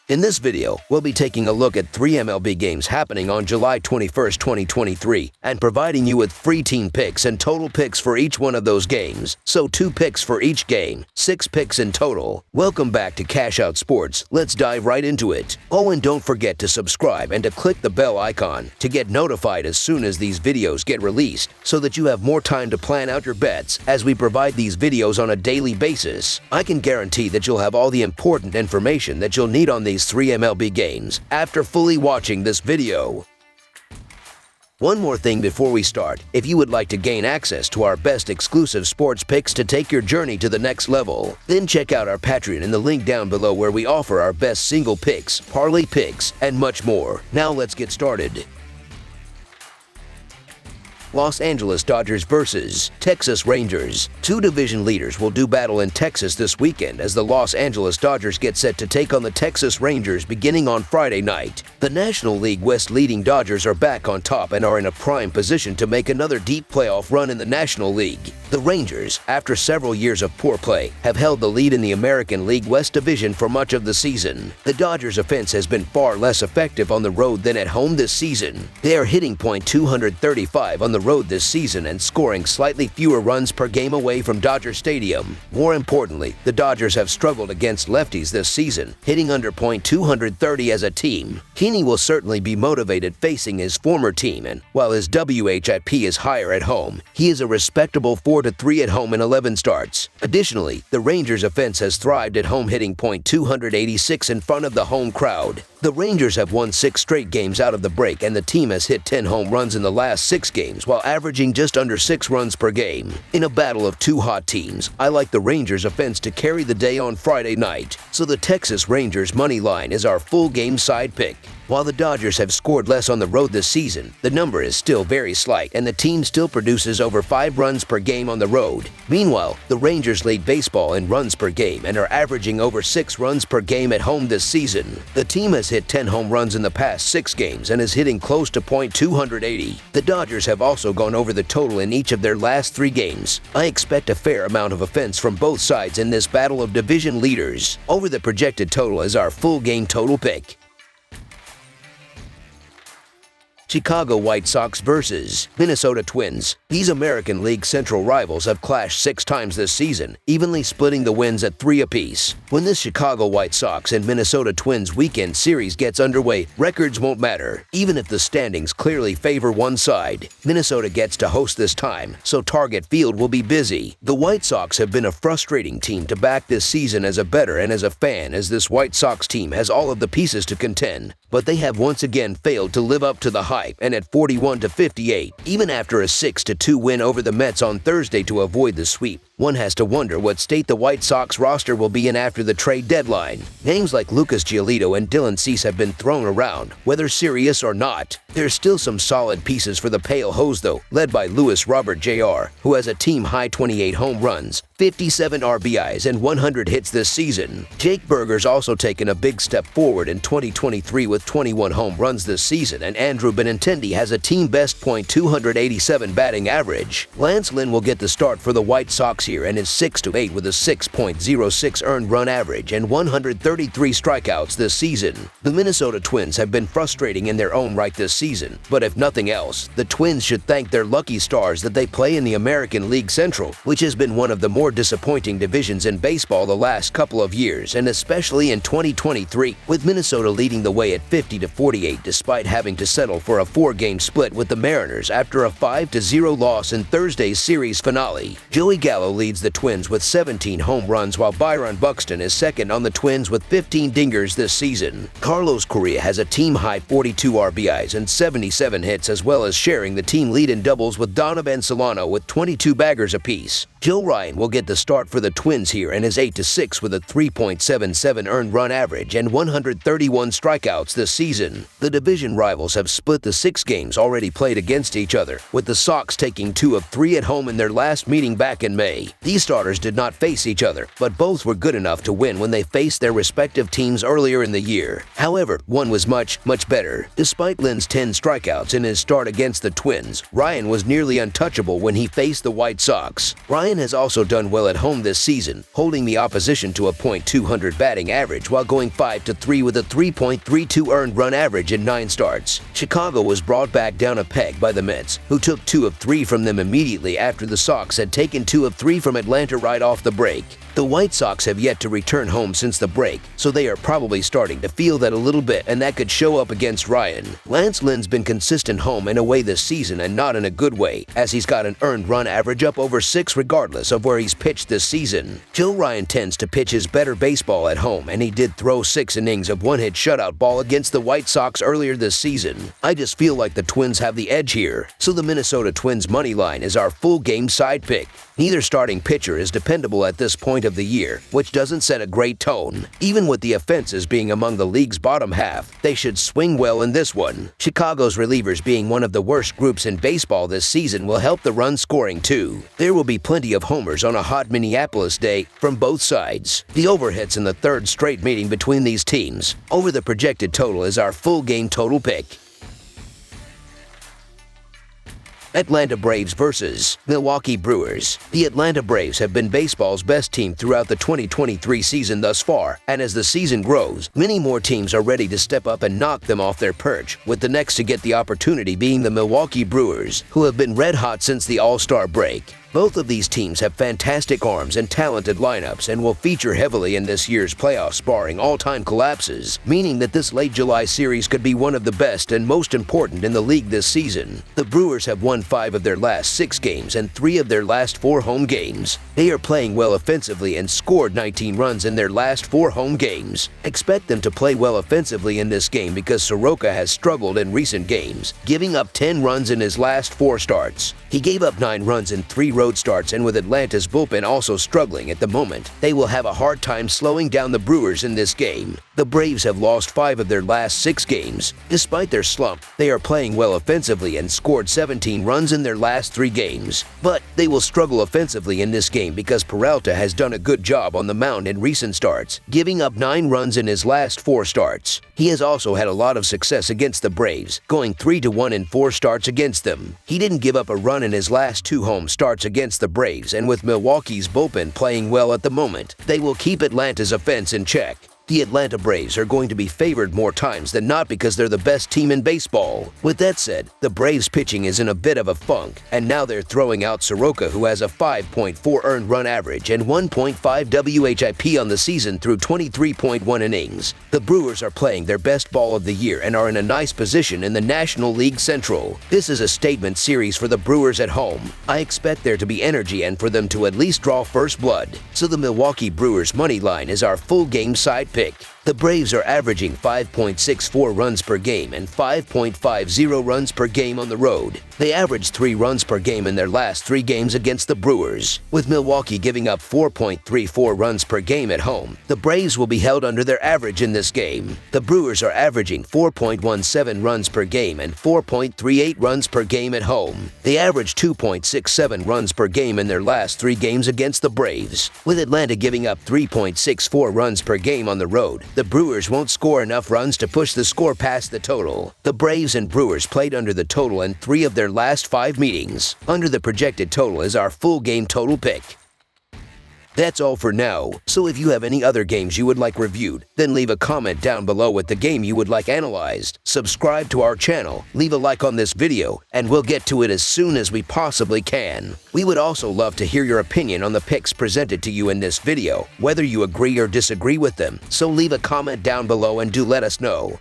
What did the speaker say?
In this video, we'll be taking a look at 3 MLB games happening on July 21st, 2023, and providing you with free team picks and total picks for each one of those games. So 2 picks for each game, 6 picks in total. Welcome back to Cash Out Sports. Let's dive right into it. Oh, and don't forget to subscribe and to click the bell icon to get notified as soon as these videos get released, so that you have more time to plan out your bets as we provide these videos on a daily basis. I can guarantee that you'll have all the important information that you'll need on these 3 MLB games after fully watching this video. One more thing before we start. If you would like to gain access to our best exclusive sports picks to take your journey to the next level, then check out our Patreon in the link down below, where we offer our best single picks, parlay picks, and much more. Now let's get started. Los Angeles Dodgers versus Texas Rangers. 2 division leaders will do battle in Texas this weekend as the Los Angeles Dodgers get set to take on the Texas Rangers beginning on Friday night. The National League West leading Dodgers are back on top and are in a prime position to make another deep playoff run in the National League. The Rangers, after several years of poor play, have held the lead in the American League West Division for much of the season. The Dodgers' offense has been far less effective on the road than at home this season. They are hitting .235 on the road this season and scoring slightly fewer runs per game away from Dodger Stadium. More importantly, the Dodgers have struggled against lefties this season, hitting under .230 as a team. Heaney will certainly be motivated facing his former team, and while his WHIP is higher at home, he is a respectable 4-3 at home in 11 starts. Additionally, the Rangers' offense has thrived at home, hitting .286 in front of the home crowd. The Rangers have won 6 straight games out of the break, and the team has hit 10 home runs in the last 6 games while averaging just under 6 runs per game. In a battle of 2 hot teams, I like the Rangers' offense to carry the day on Friday night, so the Texas Rangers money line is our full game side pick. While the Dodgers have scored less on the road this season, the number is still very slight, and the team still produces over 5 runs per game on the road. Meanwhile, the Rangers lead baseball in runs per game and are averaging over 6 runs per game at home this season. The team has hit 10 home runs in the past 6 games and is hitting close to .280. The Dodgers have also gone over the total in each of their last 3 games. I expect a fair amount of offense from both sides in this battle of division leaders. Over the projected total is our full game total pick. Chicago White Sox versus Minnesota Twins. These American League Central rivals have clashed 6 times this season, evenly splitting the wins at 3 apiece. When this Chicago White Sox and Minnesota Twins weekend series gets underway, records won't matter, even if the standings clearly favor one side. Minnesota gets to host this time, so Target Field will be busy. The White Sox have been a frustrating team to back this season as a bettor and as a fan, as this White Sox team has all of the pieces to contend, but they have once again failed to live up to the hype, and at 41-58, even after a 6-2 win over the Mets on Thursday to avoid the sweep, one has to wonder what state the White Sox roster will be in after the trade deadline. Names like Lucas Giolito and Dylan Cease have been thrown around, whether serious or not. There's still some solid pieces for the Pale Hose though, led by Luis Robert Jr., who has a team-high 28 home runs, 57 RBIs, and 100 hits this season. Jake Berger's also taken a big step forward in 2023 with 21 home runs this season, and Andrew Benintendi has a team-best .287 batting average. Lance Lynn will get the start for the White Sox here and is 6-8 with a 6.06 earned run average and 133 strikeouts this season. The Minnesota Twins have been frustrating in their own right this season, but if nothing else, the Twins should thank their lucky stars that they play in the American League Central, which has been one of the more disappointing divisions in baseball the last couple of years, and especially in 2023, with Minnesota leading the way at 50-48 despite having to settle for a 4-game split with the Mariners after a 5-0 loss in Thursday's series finale. Joey Gallo leads the Twins with 17 home runs, while Byron Buxton is second on the Twins with 15 dingers this season. Carlos Correa has a team-high 42 RBIs and 77 hits, as well as sharing the team lead in doubles with Donovan Solano with 22 baggers apiece. Joe Ryan will get the start for the Twins here and is 8-6 with a 3.77 earned run average and 131 strikeouts this season. The division rivals have split the 6 games already played against each other, with the Sox taking 2 of 3 at home in their last meeting back in May. These starters did not face each other, but both were good enough to win when they faced their respective teams earlier in the year. However, one was much better. Despite Lynn's 10 strikeouts in his start against the Twins, Ryan was nearly untouchable when he faced the White Sox. Ryan Ryan has also done well at home this season, holding the opposition to a .200 batting average while going 5-3 with a 3.32 earned run average in 9 starts. Chicago was brought back down a peg by the Mets, who took 2 of 3 from them immediately after the Sox had taken 2 of 3 from Atlanta right off the break. The White Sox have yet to return home since the break, so they are probably starting to feel that a little bit, and that could show up against Ryan. Lance Lynn's been consistent home and away this season, and not in a good way, as he's got an earned run average up over 6 regardless of where he's pitched this season. Joe Ryan tends to pitch his better baseball at home, and he did throw 6 innings of one-hit shutout ball against the White Sox earlier this season. I just feel like the Twins have the edge here, so the Minnesota Twins money line is our full game side pick. Neither starting pitcher is dependable at this point of the year, which doesn't set a great tone. Even with the offenses being among the league's bottom half, they should swing well in this one. Chicago's relievers being one of the worst groups in baseball this season will help the run scoring too. There will be plenty of homers on a hot Minneapolis day from both sides. The overhits in the third straight meeting between these teams over the projected total is our full game total pick. Atlanta Braves versus Milwaukee Brewers. The Atlanta Braves have been baseball's best team throughout the 2023 season thus far, and as the season grows, many more teams are ready to step up and knock them off their perch, with the next to get the opportunity being the Milwaukee Brewers, who have been red hot since the All-Star break. Both of these teams have fantastic arms and talented lineups and will feature heavily in this year's playoffs barring all-time collapses, meaning that this late July series could be one of the best and most important in the league this season. The Brewers have won 5 of their last 6 games and 3 of their last 4 home games. They are playing well offensively and scored 19 runs in their last 4 home games. Expect them to play well offensively in this game because Soroka has struggled in recent games, giving up 10 runs in his last 4 starts. He gave up 9 runs in 3 road starts, and with Atlanta's bullpen also struggling at the moment, they will have a hard time slowing down the Brewers in this game. The Braves have lost 5 of their last 6 games. Despite their slump, they are playing well offensively and scored 17 runs in their last 3 games. But they will struggle offensively in this game because Peralta has done a good job on the mound in recent starts, giving up 9 runs in his last 4 starts. He has also had a lot of success against the Braves, going 3-1 in 4 starts against them. He didn't give up a run in his last 2 home starts against the Braves, and with Milwaukee's bullpen playing well at the moment, they will keep Atlanta's offense in check. The Atlanta Braves are going to be favored more times than not because they're the best team in baseball. With that said, the Braves pitching is in a bit of a funk, and now they're throwing out Soroka, who has a 5.4 earned run average and 1.5 WHIP on the season through 23.1 innings. The Brewers are playing their best ball of the year and are in a nice position in the National League Central. This is a statement series for the Brewers at home. I expect there to be energy and for them to at least draw first blood. So the Milwaukee Brewers money line is our full game side pick. The Braves are averaging 5.64 runs per game and 5.50 runs per game on the road. They averaged 3 runs per game in their last 3 games against the Brewers. With Milwaukee giving up 4.34 runs per game at home, the Braves will be held under their average in this game. The Brewers are averaging 4.17 runs per game and 4.38 runs per game at home. They averaged 2.67 runs per game in their last 3 games against the Braves. With Atlanta giving up 3.64 runs per game on the road, the Brewers won't score enough runs to push the score past the total. The Braves and Brewers played under the total in 3 of their last 5 meetings. Under the projected total is our full game total pick. That's all for now, so if you have any other games you would like reviewed, then leave a comment down below with the game you would like analyzed. Subscribe to our channel, leave a like on this video, and we'll get to it as soon as we possibly can. We would also love to hear your opinion on the picks presented to you in this video, whether you agree or disagree with them, so leave a comment down below and do let us know.